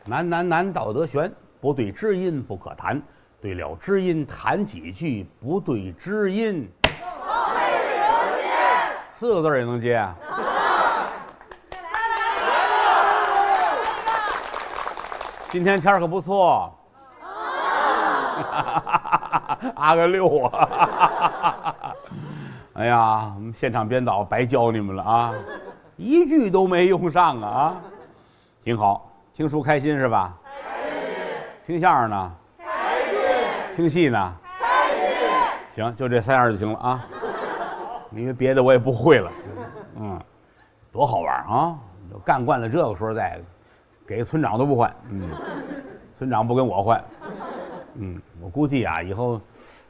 难道德悬，不对知音不可谈，对了知音谈几句，不对知音四个字也能接啊。今天天可不错，阿个六啊！哎呀，我们现场编导白教你们了啊，一句都没用上啊，挺好。听书开心是吧？开心。听相声呢？开心。听戏呢？开心。行，就这3样就行了啊，因为别的我也不会了。多好玩啊！干惯了这个时候再给村长都不换，村长不跟我换，我估计啊，以后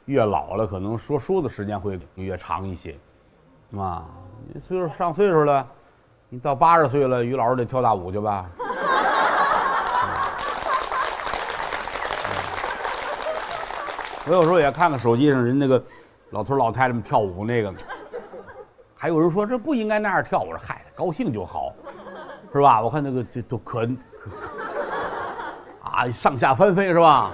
越老了，可能说书的时间会越长一些，啊，上岁数了，你到80岁了，于老师得跳大舞去吧。我有时候也看看手机上人那个老头老太太们跳舞那个，还有人说这不应该那样跳，我说嗨，高兴就好。是吧？我看那个这都可上下翻飞是吧？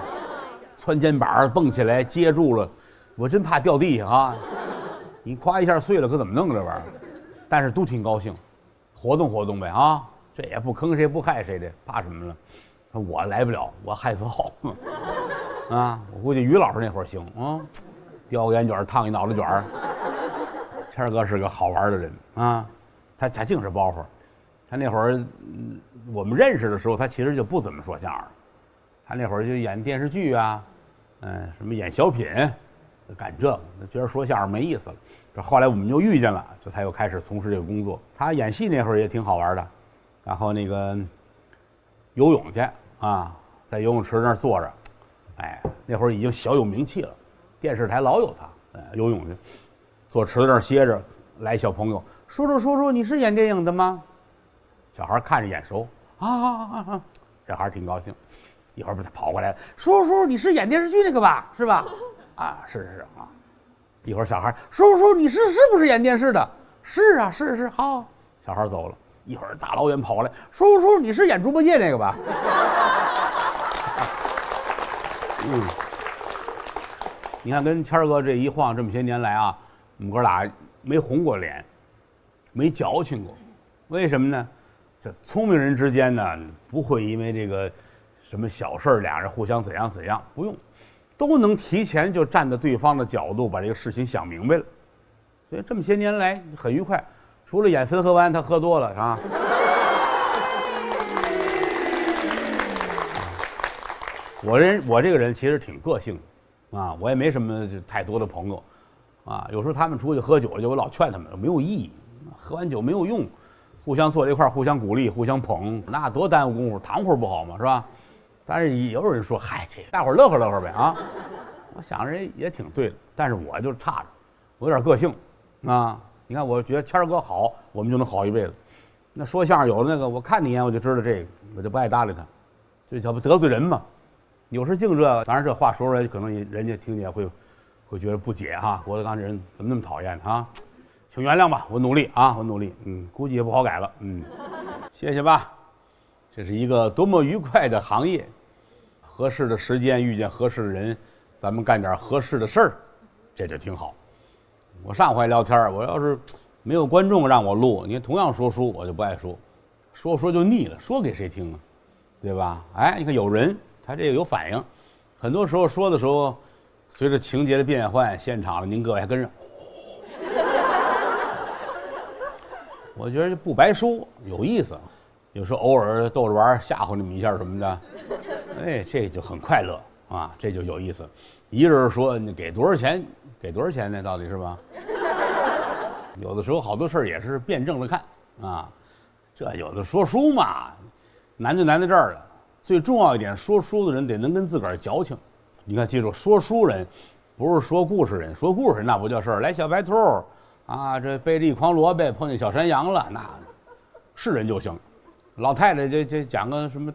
窜肩膀蹦起来接住了，我真怕掉地下啊！你夸一下碎了，可怎么弄这玩意儿？但是都挺高兴，活动活动呗啊！这也不坑谁不害谁的，怕什么了？我来不了，我害臊啊！我估计于老师那会儿行啊，叼个烟卷烫一脑袋卷儿。谦儿哥是个好玩的人啊，他净是包袱。他那会儿，我们认识的时候，他其实就不怎么说相声。他那会儿就演电视剧啊，什么演小品，干这个，觉得说相声没意思了。这后来我们就遇见了，这才又开始从事这个工作。他演戏那会儿也挺好玩的，然后那个游泳去啊，在游泳池那儿坐着，那会儿已经小有名气了，电视台老有他，游泳去，坐池子那儿歇着，来小朋友，叔叔，你是演电影的吗？小孩看着眼熟啊，这孩挺高兴，一会儿他跑过来，叔，你是演电视剧那个吧？是吧？啊，是啊。一会儿小孩，叔，你是不是演电视的？是啊，是好。小孩走了，一会儿大老远跑过来，叔，你是演猪八戒那个吧？你看跟谦儿哥这一晃这么些年来啊，我们哥俩没红过脸，没矫情过，为什么呢？这聪明人之间呢，不会因为这个什么小事俩人互相怎样，不用，都能提前就站在对方的角度把这个事情想明白了。所以这么些年来很愉快，除了演汾河湾他喝多了啊。我这个人其实挺个性啊，我也没什么太多的朋友啊，有时候他们出去喝酒去，我老劝他们没有意义，喝完酒没有用。互相坐在一块儿，互相鼓励，互相捧，那多耽误功夫，糖会不好嘛，是吧？但是也有人说，嗨，这大伙儿乐呵呗啊！我想着也挺对的，但是我就差着，我有点个性啊。你看，我觉得谦儿哥好，我们就能好一辈子。那说相声有的那个，我看你一眼我就知道这个，我就不爱搭理他，这叫不得罪人嘛。有时净这，当然这话说出来，可能人家听见会觉得不解哈。郭德纲这人怎么那么讨厌啊？请原谅吧，我努力啊，我努力，估计也不好改了，谢谢吧。这是一个多么愉快的行业，合适的时间遇见合适的人，咱们干点合适的事儿，这就挺好。我上回聊天，我要是没有观众让我录，你看同样说书，我就不爱说，说就腻了，说给谁听啊？对吧？你看有人他这个有反应，很多时候说的时候，随着情节的变换，现场了您各位还跟着。我觉得不白说，有意思。有时候偶尔逗着玩，吓唬你们一下什么的，这就很快乐啊，这就有意思。一人说你给多少钱？给多少钱呢？到底是吧？有的时候好多事儿也是辩证着看啊。这有的说书嘛，难就难在这儿了。最重要一点，说书的人得能跟自个儿矫情。你看，记住，说书人不是说故事人，说故事人那不叫事儿。来小白兔。啊，这背着一筐萝卜碰见小山羊了，那是人就行。老太太这讲个什么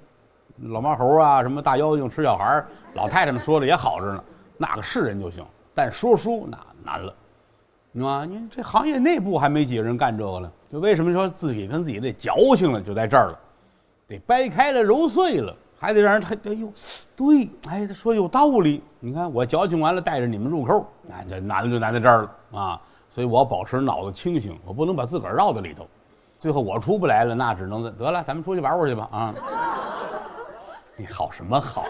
老毛猴啊，什么大妖精吃小孩，老太太们说的也好着呢，那个是人就行。但说书那难了，啊，你这行业内部还没几个人干这个了，就为什么说自己跟自己的矫情了，就在这儿了，得掰开了揉碎了，还得让人他哎呦，对，哎，他说有道理。你看我矫情完了，带着你们入扣，那这难就难在这儿了啊！所以我要保持脑子清醒，我不能把自个儿绕在里头。最后我出不来了，那只能得了，咱们出去玩玩去吧啊！你好什么好？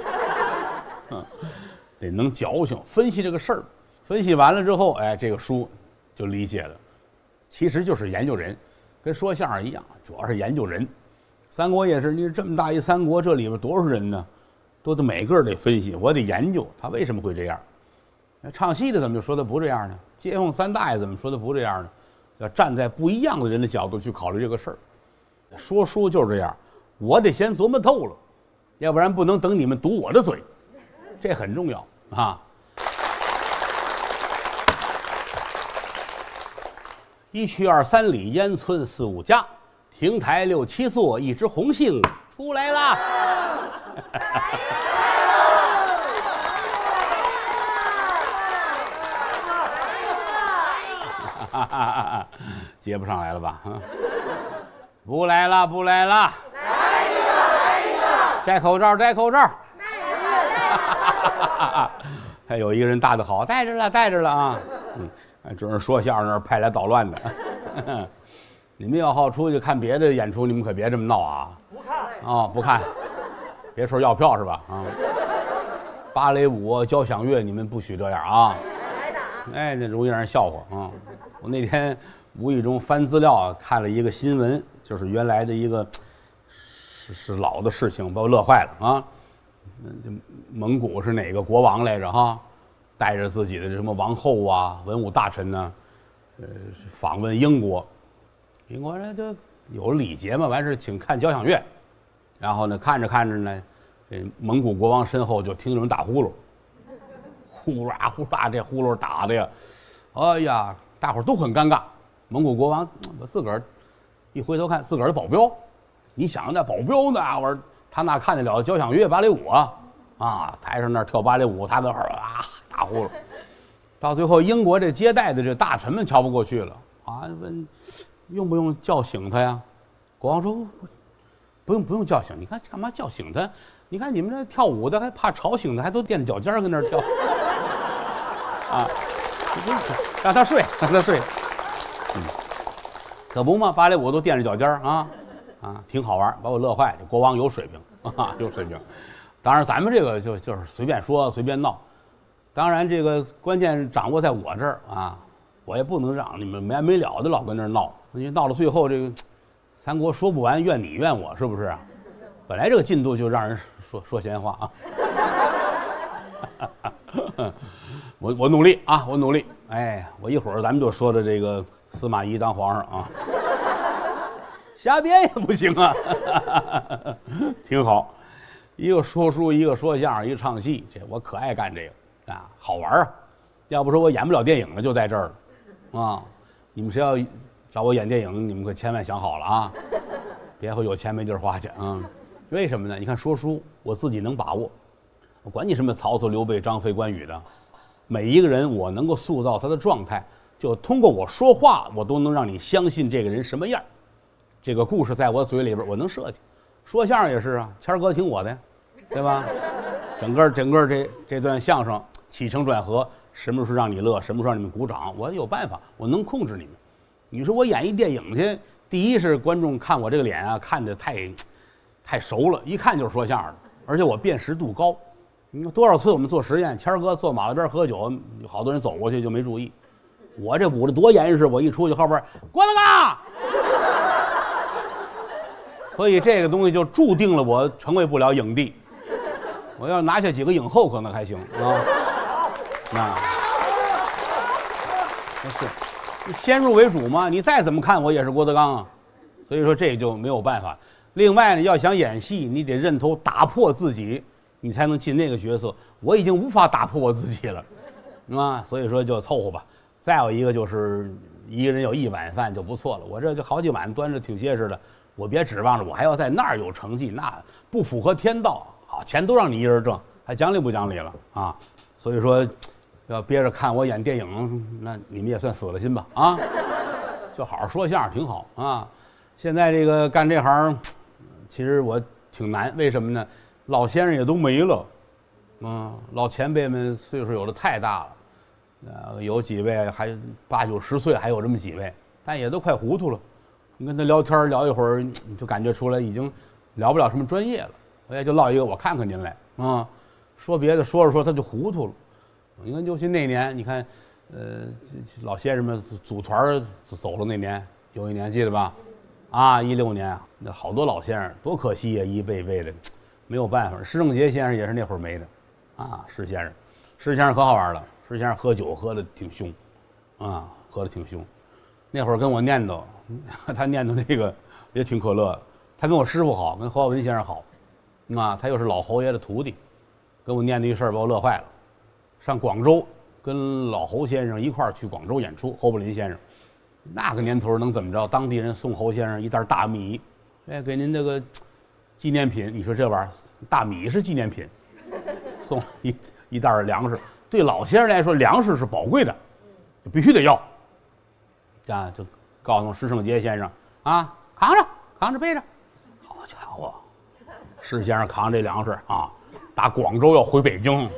得能矫情，分析这个事儿，分析完了之后，哎，这个书就理解了。其实就是研究人，跟说相声一样，主要是研究人。三国也是，你这么大一三国，这里边多少人呢？都得每个得分析，我得研究他为什么会这样。唱戏的怎么就说他不这样呢？街坊三大爷怎么说他不这样呢？要站在不一样的人的角度去考虑这个事儿。说书就是这样，我得先琢磨透了，要不然不能等你们堵我的嘴，这很重要啊。一去二三里，烟村四五家，亭台六七座，一枝红杏出来啦。接不上来了吧？不来了，不来了。来一个，来一个。摘口罩，摘口罩。还有一个人搭得好，带着了，带着了啊。准是说相声那儿派来捣乱的。你们要好出去看别的演出，你们可别这么闹啊！不看啊，不看。别说要票是吧？啊，芭蕾舞、交响乐，你们不许这样啊！哎，那容易让人笑话啊！我那天无意中翻资料啊，看了一个新闻，就是原来的一个是老的事情，把我乐坏了啊！这蒙古是哪个国王来着哈？带着自己的什么王后啊、文武大臣呢，访问英国。英国人就有礼节嘛，完事请看交响乐，然后呢看着看着呢，这蒙古国王身后就听着人打呼噜，呼啦呼啦，这呼噜打的呀，哎呀，大伙儿都很尴尬。蒙古国王我自个儿一回头看，自个儿的保镖，你想那保镖那玩意儿，他那看得了交响乐、芭蕾舞啊？啊，台上那跳芭蕾舞，他那会儿啊打呼噜。到最后，英国这接待的这大臣们瞧不过去了啊，问用不用叫醒他呀？国王说不用叫醒，你看干嘛叫醒他？你看你们这跳舞的还怕吵醒他，还都垫着脚尖跟那儿跳啊！让他睡，让他睡。可不嘛，芭蕾舞都垫着脚尖啊，挺好玩，把我乐坏。这国王有水平啊，有水平。当然，咱们这个就是随便说随便闹，当然这个关键掌握在我这儿啊，我也不能让你们没完没了的老跟那儿闹，因为闹到最后这个三国说不完，怨你怨我，是不是啊？本来这个进度就让人说闲话啊。我努力啊，我努力。哎，我一会儿咱们就说的这个司马懿当皇上啊，瞎编也不行啊，挺好。一个说书，一个说相声，一个唱戏，这我可爱干这个啊，好玩啊！要不说我演不了电影了，就在这儿了啊！你们谁要找我演电影，你们可千万想好了啊，别会有钱没地儿花去啊！为什么呢？你看说书，我自己能把握，我管你什么曹操、刘备、张飞、关羽的，每一个人我能够塑造他的状态，就通过我说话，我都能让你相信这个人什么样。这个故事在我嘴里边，我能设计。说相声也是啊，谦儿哥听我的，对吧？整个这段相声起承转合，什么时候让你乐，什么时候让你们鼓掌，我有办法，我能控制你们。你说我演一电影去，第一是观众看我这个脸啊，看得太熟了，一看就是说相声的，而且我辨识度高。你看多少次我们做实验，谦儿哥坐马路边喝酒，好多人走过去就没注意，我这捂得多严实，我一出去后边郭德纲。所以这个东西就注定了我成为不了影帝，我要拿下几个影后可能还行啊。那是先入为主嘛，你再怎么看我也是郭德纲啊，所以说这就没有办法。另外呢，要想演戏，你得认头打破自己，你才能进那个角色。我已经无法打破我自己了啊，所以说就凑合吧。再有一个就是一个人有一碗饭就不错了，我这就好几碗端着挺结实的。我别指望着我还要在那儿有成绩，那不符合天道。好，钱都让你一人挣，还讲理不讲理了啊？所以说，要憋着看我演电影，那你们也算死了心吧啊！就好好说相声挺好啊。现在这个干这行，其实我挺难，为什么呢？老先生也都没了，老前辈们岁数有的太大了，有几位还8、9、10岁，还有这么几位，但也都快糊涂了。你跟他聊天聊一会儿，你就感觉出来已经聊不了什么专业了。我也就唠一个，我看看您来说别的说着说他就糊涂了。你看，尤其那年，你看，老先生们组团走了那年，有一年记得吧？16年啊，那好多老先生，多可惜呀，一辈辈的，没有办法。施正杰先生也是那会儿没的，施先生可好玩了。施先生喝酒喝的挺凶，喝的挺凶。那会儿跟我念叨，他念叨那个也挺可乐的。他跟我师傅好，跟侯耀文先生好，他又是老侯爷的徒弟，跟我念叨一事儿把我乐坏了。上广州跟老侯先生一块儿去广州演出，侯宝林先生。那个年头能怎么着？当地人送侯先生一袋大米，给您这个纪念品。你说这玩意儿，大米是纪念品，送一袋粮食。对老先生来说，粮食是宝贵的，就必须得要。就告诉施圣杰先生扛着背着。好家伙，施先生扛这粮食打广州要回北京，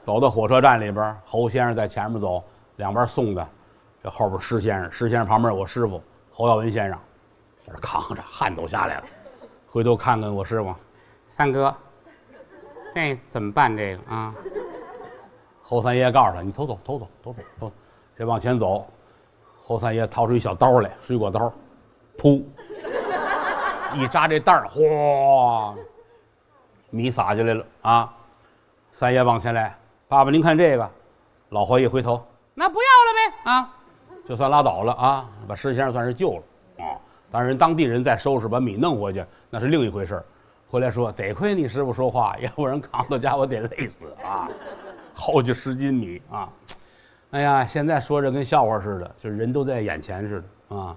走到火车站里边，侯先生在前面走，两边送的。这后边施先生旁边我师傅侯耀文先生，在这扛着，汗都下来了。回头看看我师傅，三哥，这怎么办？这个侯三爷告诉他，你偷走，这往前走。侯三爷掏出一小刀来，水果刀，噗，一扎这袋儿，哗，米撒下来了三爷往前来，爸爸您看这个。老侯一回头，那不要了呗就算拉倒了把施先生算是救了当然当地人再收拾把米弄回去，那是另一回事。回来说得亏你师傅说话，要不然扛到家我得累死好几10斤米哎呀，现在说着跟笑话似的，就是人都在眼前似的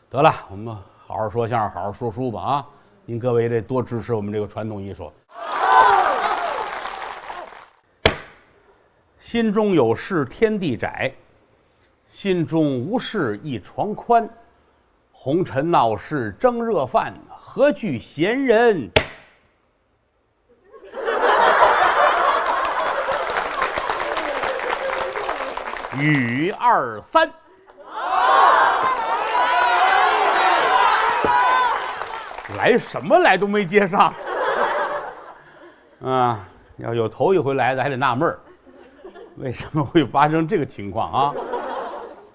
得了，我们好好说相声，好好说书吧您各位得多支持我们这个传统艺术。心中有事天地窄，心中无事一床宽。红尘闹市蒸热饭，何惧闲人语2、3。来什么来都没接上要有头一回来的还得纳闷儿，为什么会发生这个情况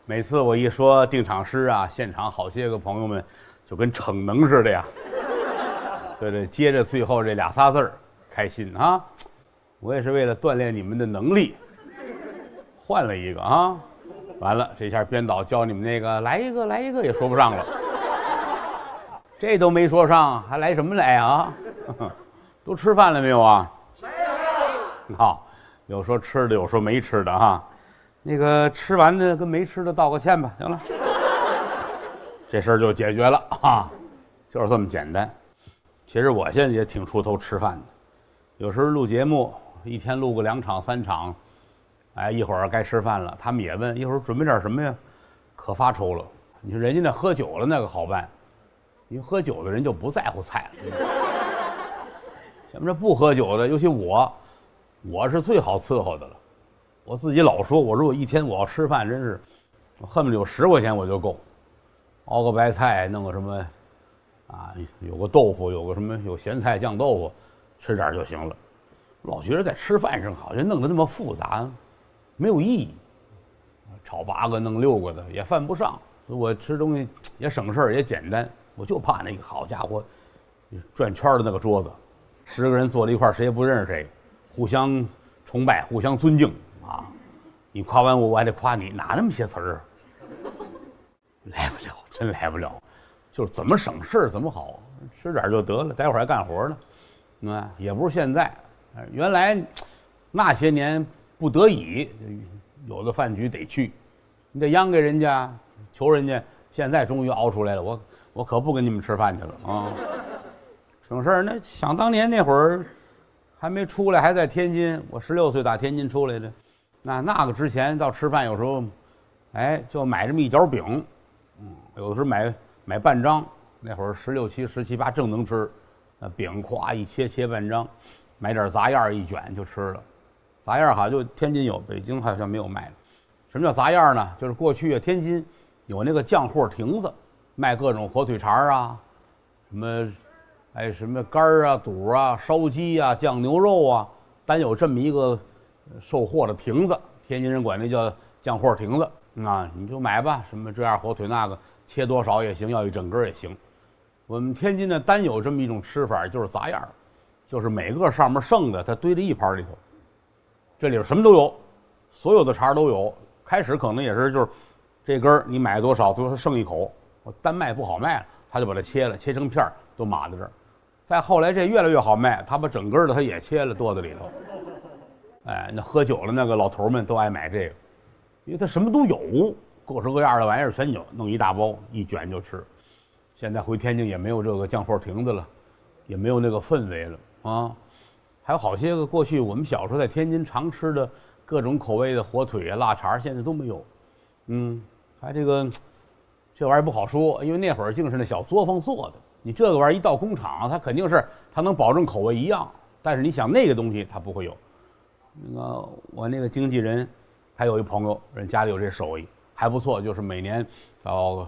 每次我一说定场诗现场好些个朋友们就跟逞能似的呀，所以接着最后这2、3字儿开心我也是为了锻炼你们的能力，换了一个完了这下编导教你们那个来一个也说不上了，这都没说上，还来什么来都吃饭了没有没有。有说吃的，有说没吃的那个吃完的跟没吃的道个歉吧，行了，这事儿就解决了就是这么简单。其实我现在也挺出头吃饭的，有时候录节目一天录个2场3场，一会儿该吃饭了，他们也问一会儿准备点什么呀，可发愁了。你说人家那喝酒了那个好办，你喝酒的人就不在乎菜了。像这不喝酒的，尤其我是最好伺候的了。我自己老说，我如果一天我要吃饭，真是我恨不得有10块钱我就够，熬个白菜，弄个什么有个豆腐，有个什么有咸菜酱豆腐，吃点就行了。老觉得在吃饭上好像弄得那么复杂，没有意义。炒8个弄6个的也犯不上，所以我吃东西也省事儿也简单。我就怕那个好家伙，转圈的那个桌子，10个人坐在一块儿，谁也不认识谁，互相崇拜，互相尊敬你夸完我还得夸你，哪那么些词儿来不了，真来不了。就是怎么省事儿怎么好，吃点就得了，待会儿还干活呢。也不是现在，原来那些年不得已，有的饭局得去，你得央给人家，求人家。现在终于熬出来了，我可不跟你们吃饭去了省事儿。那想当年那会儿还没出来，还在天津，我16岁打天津出来的，那个之前到吃饭有时候，就买这么一角饼，有的时候买半张。那会儿16、17、17、18正能吃，饼咵一切半张，买点杂样一卷就吃了。杂样好像就天津有，北京好像没有卖的。什么叫杂样呢？就是过去天津有那个酱货亭子，卖各种火腿肠啊，什么肝儿啊、肚啊、烧鸡啊、酱牛肉啊，单有这么一个售货的亭子，天津人管那叫酱货亭子啊，你就买吧，什么这样火腿那个，切多少也行，要一整根也行。我们天津呢单有这么一种吃法，就是杂样，就是每个上面剩的，它堆在一盘里头，这里边什么都有，所有的肠都有。开始可能也是就是这根你买多少，最后剩一口，我单卖不好卖了，他就把它切了，切成片都码在这儿。再后来这越来越好卖，他把整根的他也切了，垛子里头。哎，那喝酒了那个老头们都爱买这个，因为他什么都有，各式各样的玩意儿全有，弄一大包一卷就吃。现在回天津也没有这个酱货亭子了，也没有那个氛围了啊。还有好些个过去我们小时候在天津常吃的各种口味的火腿啊、腊肠，现在都没有。还这玩意儿不好说，因为那会儿净是那小作坊做的。你这个玩意儿一到工厂，它肯定是它能保证口味一样，但是你想那个东西它不会有。我那个经纪人还有一朋友，人家里有这手艺还不错，就是每年到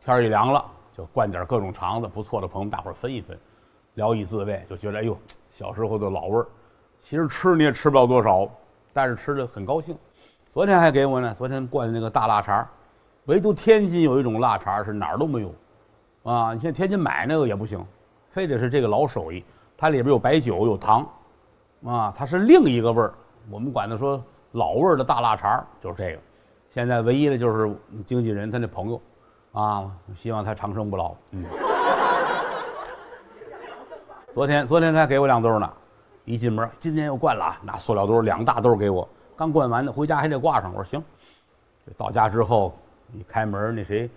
天一凉了，就灌点各种肠子，不错的朋友大伙儿分一分，聊以自慰，就觉得哎呦小时候的老味儿。其实吃你也吃不了多少，但是吃的很高兴。昨天还给我呢，昨天灌的那个大腊肠，唯独天津有一种腊肠是哪儿都没有啊！你现在天津买那个也不行，非得是这个老手艺，它里边有白酒有糖啊，它是另一个味儿。我们管它说老味儿的大腊肠就是这个。现在唯一的就是经纪人他那朋友啊，希望他长生不老。昨天他给我2兜呢，一进门今天又灌了，拿塑料兜2大兜给我，刚灌完的，回家还得挂上。我说行。到家之后一开门，那谁，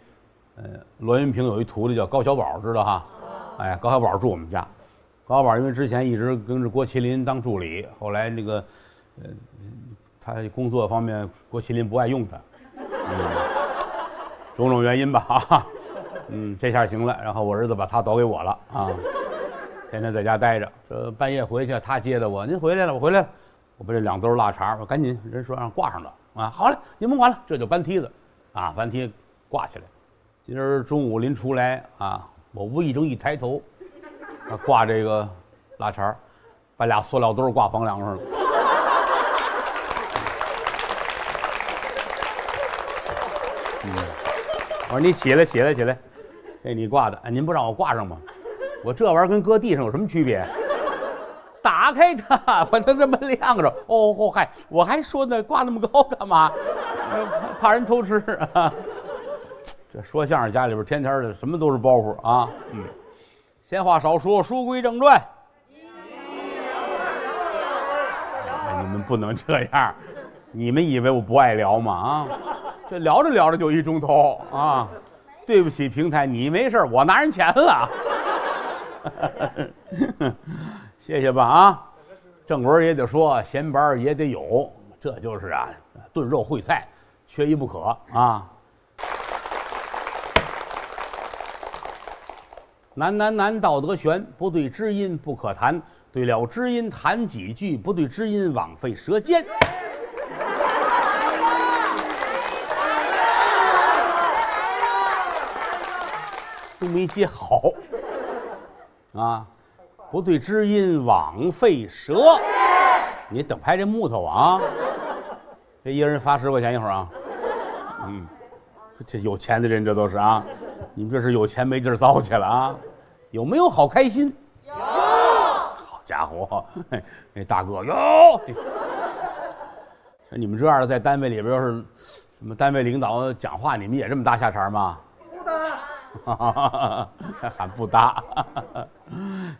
罗云平有一徒弟叫高小宝，知道哈？哎，高小宝住我们家。高小宝因为之前一直跟着郭麒麟当助理，后来那个，他工作方面郭麒麟不爱用他，种种原因吧啊，这下行了。然后我儿子把他倒给我了啊，天天在家待着。这半夜回去，他接的我，您回来了，我回来了。我把这2兜腊肠，我赶紧人说让挂上了啊，好了，您甭管了，这就搬梯子啊，搬梯挂起来。今儿中午临出来啊，我无意中一抬头，挂这个腊肠，把2塑料兜挂房梁上了。我说你起来，这你挂的，您不让我挂上吗？我这玩意儿跟搁地上有什么区别？打开它，把它这么晾着。哦嗨，我还说呢，挂那么高干嘛？怕人偷吃啊！这说相声家里边天天的什么都是包袱啊。闲话少说，书归正传。你们不能这样，你们以为我不爱聊吗？啊，这聊着聊着就1钟头啊！对不起平台，你没事，我拿人钱了。谢谢吧啊！正文也得说，闲班也得有，这就是啊，炖肉烩菜，缺一不可啊！难，道德悬，不对知音不可谈，对了知音谈几句，不对知音枉费舌尖。都没接好啊！不对知音枉费舌，你等拍这木头啊！这一人发10块钱一会儿啊！这有钱的人这都是啊！你们这是有钱没地儿糟去了啊！有没有好开心？有！好家伙，那大哥有！像你们这样的在单位里边，要是什么单位领导讲话，你们也这么搭下茬吗？不搭，还不搭。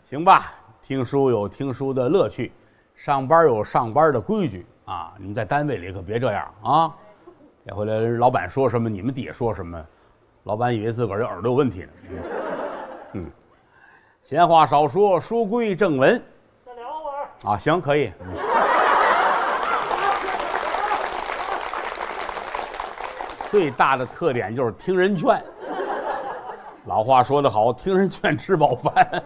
行吧，听书有听书的乐趣，上班有上班的规矩啊！你们在单位里可别这样啊！别回来老板说什么，你们底下说什么，老板以为自个儿这耳朵有问题呢。闲话少说，书归正文。再聊会儿啊，行，可以。最大的特点就是听人劝。老话说得好，听人劝吃饱饭。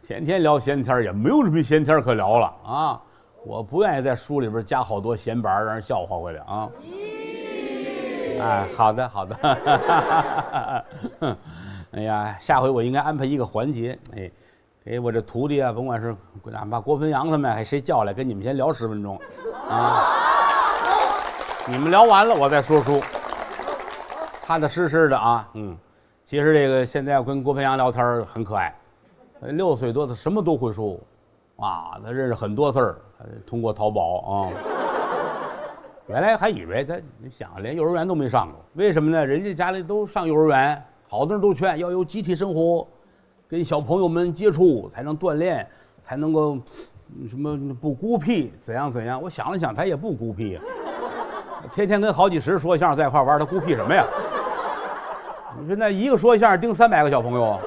天天聊闲天也没有什么闲天可聊了啊！我不愿意在书里边加好多闲板让人笑话回来啊！哎，好的好的。哎呀，下回我应该安排一个环节，哎，给我这徒弟啊，甭管是哪怕郭汾阳他们，还谁叫来跟你们先聊10分钟啊！你们聊完了，我再说书，踏踏实实的啊，其实这个现在要跟郭汾阳聊天很可爱，6岁多他什么都会说，啊，他认识很多字儿，通过淘宝啊。原来还以为他，你想连幼儿园都没上过，为什么呢？人家家里都上幼儿园，好多人都劝要有集体生活，跟小朋友们接触才能锻炼，才能够什么不孤僻，怎样怎样。我想了想，他也不孤僻啊，天天跟好几十说相声在一块玩，他孤僻什么呀？你说那一个说相声盯300个小朋友，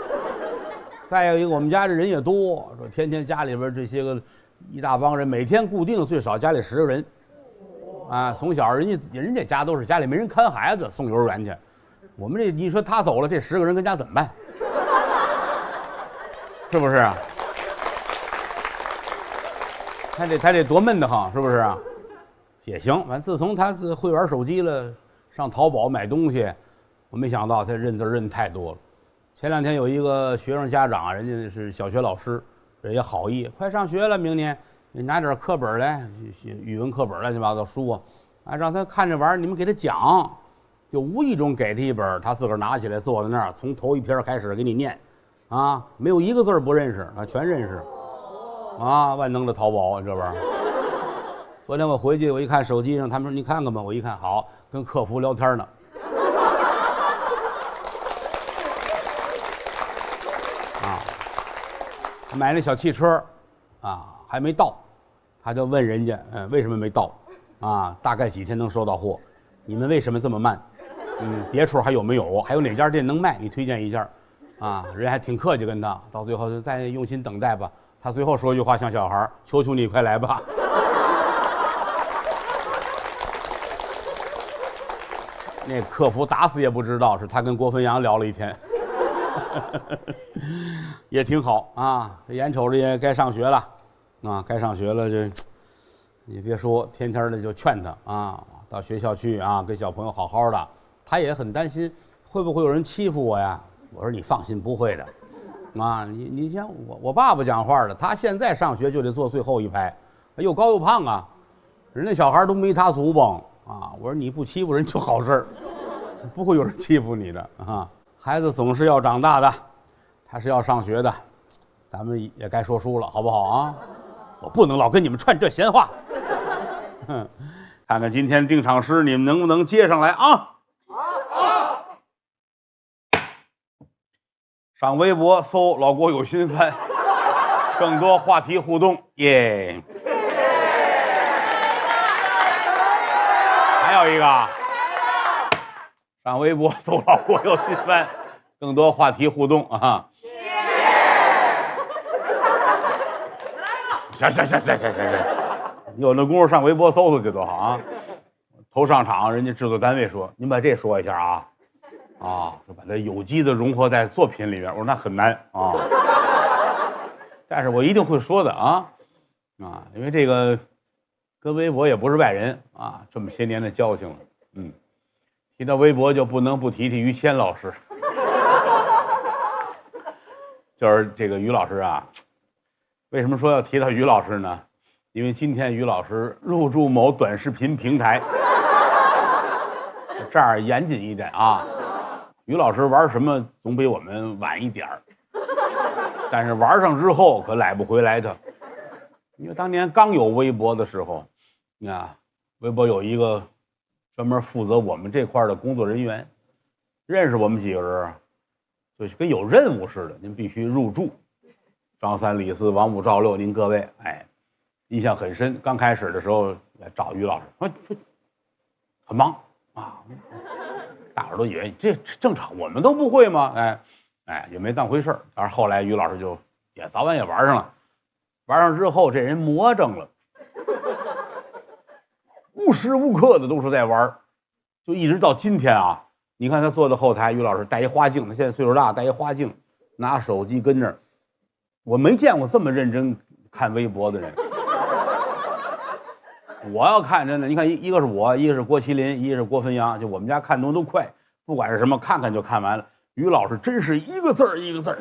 再有一个我们家这人也多，说天天家里边这些个一大帮人，每天固定最少家里10个人，啊，从小人家家都是家里没人看孩子，送幼儿园去。我们这你说他走了，这10个人跟家怎么办？是不是啊？他这多闷得慌，是不是啊？也行，反正自从他会玩手机了，上淘宝买东西。我没想到他认字认太多了。前2天有一个学生家长，人家是小学老师，这也好意，快上学了，明年你拿点课本来，语文课本乱七八糟书啊，让他看着玩，你们给他讲，就无意中给他一本，他自个儿拿起来坐在那儿，从头一篇开始给你念，啊，没有一个字不认识，他全认识，啊，万能的淘宝这玩意儿。昨天我回去，我一看手机上，他们说你看看吧，我一看好，跟客服聊天呢。买那小汽车，啊，还没到，他就问人家，为什么没到？啊，大概几天能收到货？你们为什么这么慢？别处还有没有？还有哪家店能卖？你推荐一下。啊，人还挺客气跟他，到最后就再用心等待吧。他最后说一句话，像小孩，求求你快来吧。那客服打死也不知道是他跟郭汾阳聊了一天。也挺好啊，这眼瞅着也该上学了，啊，该上学了，这你别说，天天的就劝他啊，到学校去啊，跟小朋友好好的。他也很担心会不会有人欺负我呀？我说你放心，不会的，啊，你像我爸爸讲话的，他现在上学就得坐最后一排，又高又胖啊，人家小孩都没他祖邦啊。我说你不欺负人就好事儿，不会有人欺负你的啊。孩子总是要长大的，他是要上学的，咱们也该说书了，好不好啊？我不能老跟你们串这闲话。看看今天定场诗，你们能不能接上来啊？好。上微博搜“老郭有新番”，更多话题互动，耶！还有一个。上微博搜“老郭有新番”，更多话题互动啊！行，有那功夫上微博搜搜去多好啊！头上场，人家制作单位说：“您把这说一下啊，就把它有机的融合在作品里面。”我说那很难啊，但是我一定会说的啊，因为这个跟微博也不是外人啊，这么些年的交情了，提到微博就不能不提于谦老师，就是这个于老师啊。为什么说要提到于老师呢？因为今天于老师入驻某短视频平台，这样严谨一点啊。于老师玩什么总比我们晚一点儿，但是玩上之后可揽不回来的。因为当年刚有微博的时候，你看微博有一个专门负责我们这块的工作人员，认识我们几个人，就是跟有任务似的，您必须入驻。张三李四王五赵六，您各位，印象很深。刚开始的时候找于老师，说很忙啊，大伙都以为这正常，我们都不会吗？也没当回事儿。但是后来于老师就也早晚也玩上了，玩上之后这人魔怔了，无时无刻的都是在玩，就一直到今天啊。你看他坐在后台，于老师戴一花镜，他现在岁数大，戴一花镜，拿手机跟那儿我没见过这么认真看微博的人。我要看真的，你看一个是我，一个是郭麒麟，一个是郭汾阳，就我们家看东西都快，不管是什么，看看就看完了。于老师真是一个字儿一个字儿，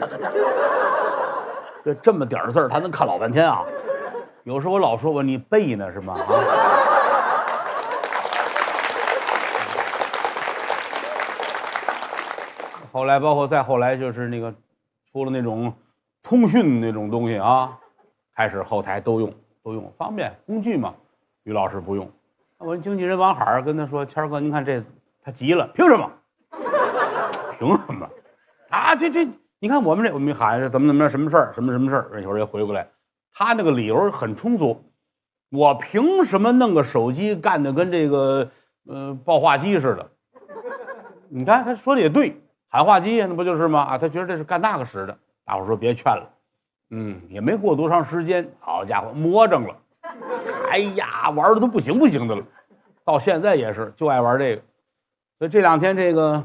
这么点字儿，他能看老半天啊。有时候我老说你背呢是吗？啊。后来包括再后来就是那个出了那种通讯那种东西啊，开始后台都用方便工具嘛。于老师不用，我经纪人王海跟他说：“谦儿哥，您看这他急了，凭什么？凭什么？啊，这，你看我们喊怎么什么事儿，什么事儿？一会儿又回过来，他那个理由很充足。我凭什么弄个手机干的跟这个报话机似的？你看他说的也对，喊话机那不就是吗？啊，他觉得这是干那个使的。大伙说别劝了，也没过多长时间，好家伙，魔怔了。”哎呀，玩的都不行的了，到现在也是就爱玩这个，所以这两天这个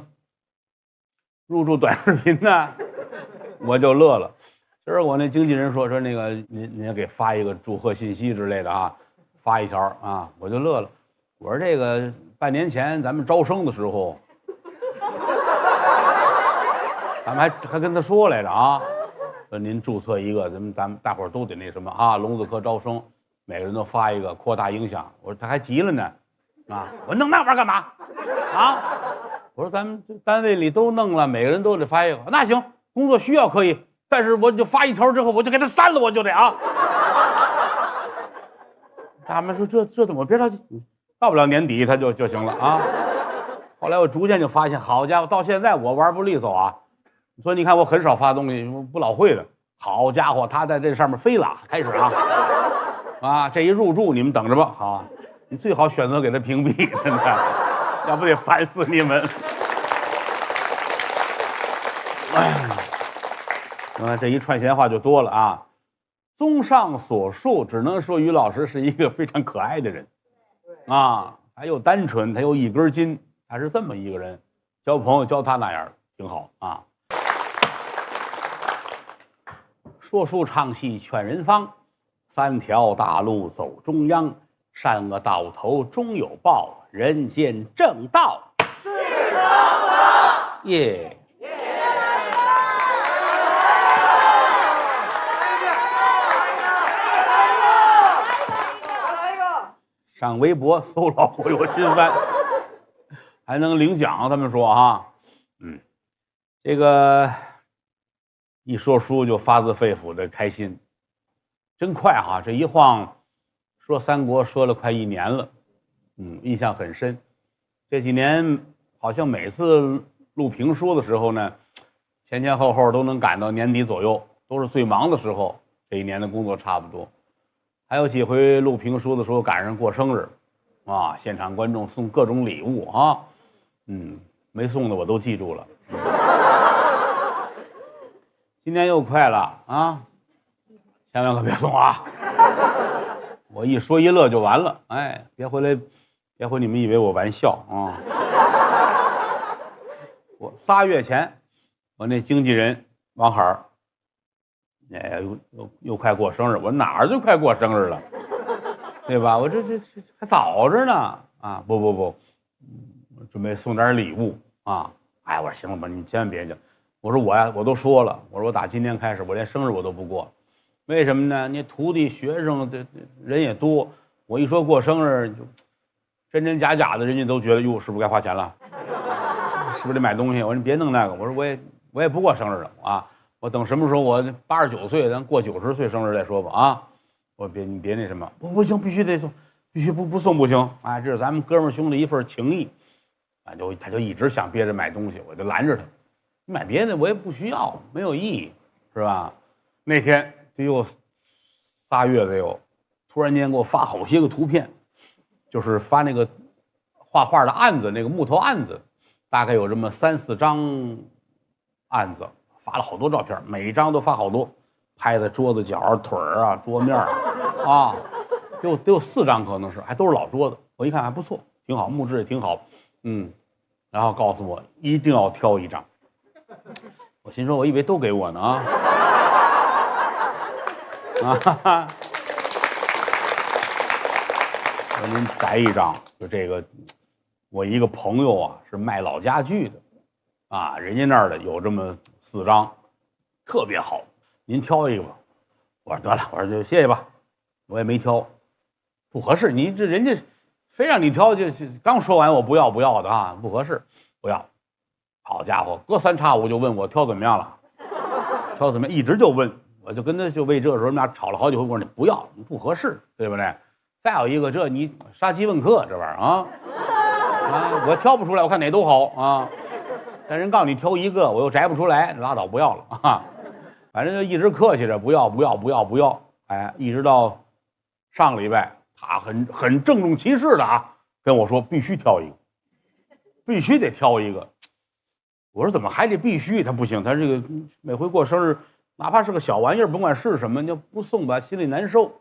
入驻短视频呢，我就乐了。今儿我那经纪人说那个您也给发一个祝贺信息之类的啊，发一条啊，我就乐了。我说这个半年前咱们招生的时候，咱们还跟他说来着啊，说您注册一个，咱们大伙儿都得那什么啊，龙子科招生。每个人都发一个，扩大影响。我说他还急了呢，啊！我弄那玩意儿干嘛？啊！我说咱们单位里都弄了，每个人都得发一个。那行，工作需要可以，但是我就发一条之后，我就给他删了，我就得啊。他们说这怎么别着急，到不了年底他就行了啊。后来我逐渐就发现，好家伙，到现在我玩不利索啊。所以你看我很少发东西，不老会的。好家伙，他在这上面飞了，开始啊。啊，这一入驻你们等着吧，好，你最好选择给他屏蔽，真的，要不得烦死你们。这一串闲话就多了啊。综上所述，只能说于老师是一个非常可爱的人，啊，他又单纯，他又一根筋，他是这么一个人，交朋友交他那样挺好啊。说书唱戏劝人方。3条大路走中央，善恶到头终有报，人间正道是正道。耶！上微博搜老郭有新番，还能领奖，他们说啊，这个一说书就发自肺腑的开心。真快哈，这一晃说三国说了快1年了，印象很深。这几年好像每次录评书的时候呢，前后都能赶到年底左右，都是最忙的时候，这一年的工作差不多。还有几回录评书的时候赶上过生日，啊，现场观众送各种礼物啊，没送的我都记住了。今年又快了啊！千万可别送啊！我一说一乐就完了，哎，别回你们以为我玩笑啊！我3月前，我那经纪人王海儿，又快过生日，我哪儿就快过生日了，对吧？我这还早着呢啊！不，准备送点礼物啊！哎，我说行了吧，你千万别讲。我说我都说了，我说我打今天开始，我连生日我都不过。为什么呢？你徒弟学生这人也多，我一说过生日，就真假的，人家都觉得哟，是不是该花钱了？是不是得买东西？我说你别弄那个，我说我也不过生日了啊，我等什么时候我89岁，咱过90岁生日再说吧啊！我说你别那什么，不行，必须得送，必须不送不行啊！这是咱们哥们兄弟一份情谊啊！他就一直想憋着买东西，我就拦着他，你买别的我也不需要，没有意义，是吧？那天得有3月得有，突然间给我发好些个图片，就是发那个画画的案子，那个木头案子，大概有这么3、4张案子，发了好多照片，每一张都发好多，拍的桌子角、腿儿啊、桌面啊，得有4张，可能是还都是老桌子。我一看还不错，挺好，木质也挺好，然后告诉我一定要挑一张。我心说，我以为都给我呢啊。啊。我给您摘一张，就这个，我一个朋友啊是卖老家具的，啊，人家那儿的有这么4张，特别好，您挑一个吧。我说得了，我说就谢谢吧，我也没挑，不合适，你这人家非让你挑，就刚说完我不要的啊，不合适，不要。好家伙，隔3差5就问我挑怎么样了，挑怎么样，一直就问，我就跟他就为这时候我们俩吵了好几回，我说你不要，你不合适，对不对？再有一个，这你杀鸡问客这玩意儿啊，我挑不出来，我看哪都好啊，但人告诉你挑一个，我又摘不出来，拉倒，不要了啊。反正就一直客气着，不要，哎，一直到上个礼拜，他很郑重其事的啊跟我说必须挑一个，必须得挑一个。我说怎么还得必须？他不行，他这个每回过生日，哪怕是个小玩意儿，甭管是什么，你要不送吧，心里难受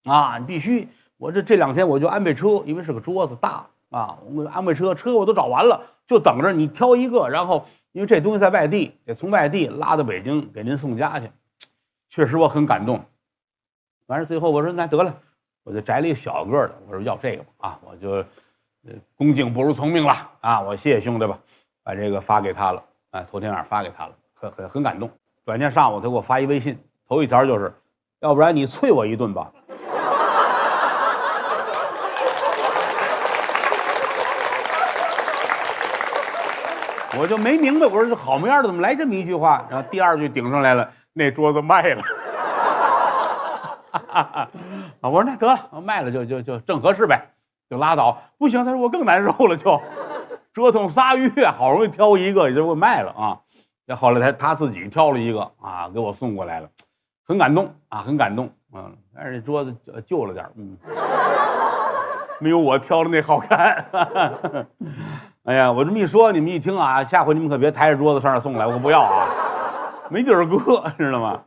啊！你必须，我这2天我就安排车，因为是个桌子大啊，我安排车我都找完了，就等着你挑一个，然后因为这东西在外地，得从外地拉到北京给您送家去，确实我很感动。完事最后我说那得了，我就摘了一个小个的，我说要这个吧啊，我就恭敬不如从命了啊，我谢谢兄弟吧。把这个发给他了，哎，头天晚上发给他了，很感动。转天上午他给我发一微信，头一条就是，要不然你啐我一顿吧。我就没明白，我说这好模样的怎么来这么一句话？然后第2句顶上来了，那桌子卖了。我说那得了，卖了就正合适呗，就拉倒。不行，他说我更难受了就。折腾3月，好容易挑一个，也就给我卖了啊！那后来他自己挑了一个啊，给我送过来了，很感动啊，很感动。但是这桌子旧了点，没有我挑的那好看。哎呀，我这么一说，你们一听啊，下回你们可别抬着桌子上那送来，我可不要啊，没地儿搁，知道吗？